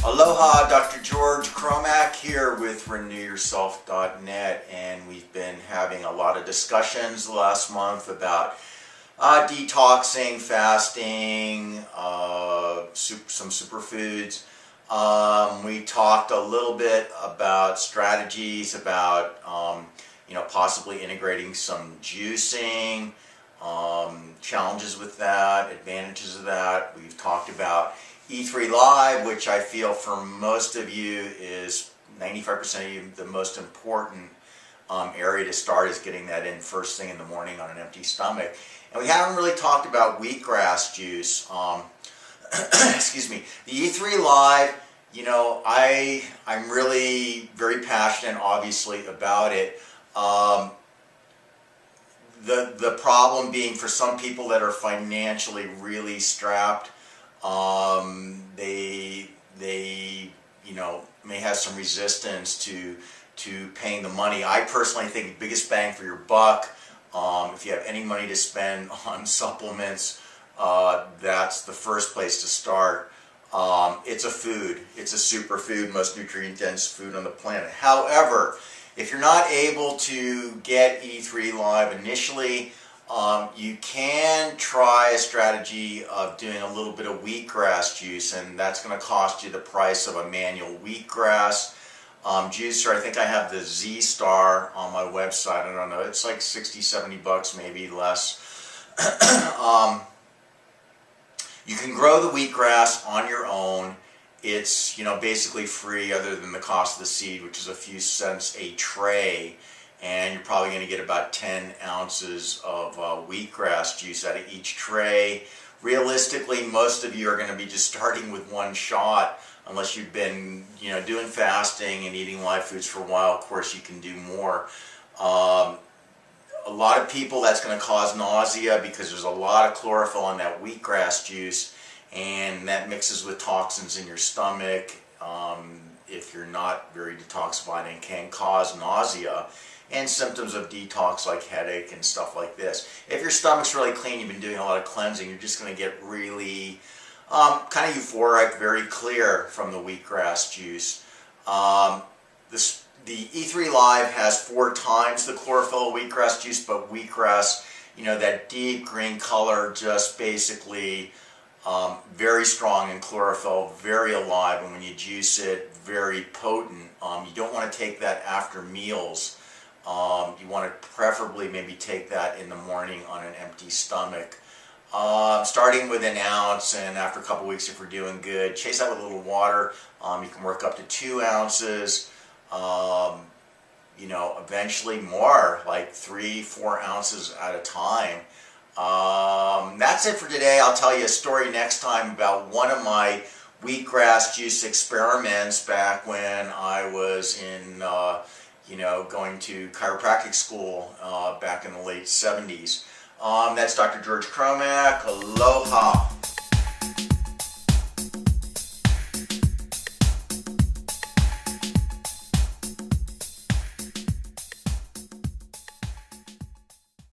Aloha, Dr. George Cromack here with RenewYourself.net, and we've been having a lot of discussions the last month about detoxing, fasting, some superfoods. We talked a little bit about strategies about possibly integrating some juicing, challenges with that, advantages of that. We've talked about E3Live, which I feel for most of you is 95% of you the most important area to start is getting that in first thing in the morning on an empty stomach. And we haven't really talked about wheatgrass juice. Excuse me. The E3Live, I'm really very passionate, obviously, about it. The problem being for some people that are financially really strapped, they may have some resistance to paying the money. I personally think the biggest bang for your buck, if you have any money to spend on supplements, that's the first place to start. It's a food. It's a superfood, most nutrient-dense food on the planet. However, if you're not able to get E3Live initially, you can try a strategy of doing a little bit of wheatgrass juice, and that's going to cost you the price of a manual wheatgrass juicer. I think I have the Z-Star on my website. I don't know, it's like 60, 70 bucks, maybe less. You can grow the wheatgrass on your own. It's basically free other than the cost of the seed, which is a few cents a tray. And you're probably going to get about 10 ounces of wheatgrass juice out of each tray. Realistically, most of you are going to be just starting with one shot, unless you've been doing fasting and eating live foods for a while. Of course, you can do more. A lot of people, that's going to cause nausea because there's a lot of chlorophyll in that wheatgrass juice, and that mixes with toxins in your stomach if you're not very detoxified, and can cause nausea and symptoms of detox like headache and stuff like this. If your stomach's really clean, you've been doing a lot of cleansing, you're just going to get really kind of euphoric, very clear from the wheatgrass juice. The E3Live has 4 times the chlorophyll of wheatgrass juice, but wheatgrass, that deep green color, just basically very strong in chlorophyll, very alive, and when you juice it, very potent. You don't want to take that after meals. You want to preferably maybe take that in the morning on an empty stomach. Starting with an ounce, and after a couple weeks, if we're doing good, chase that with a little water. You can work up to 2 ounces. Eventually more, like 3-4 ounces at a time. That's it for today. I'll tell you a story next time about one of my wheatgrass juice experiments back when I was in going to chiropractic school back in the late 70s. That's Dr. George Cromack. Aloha.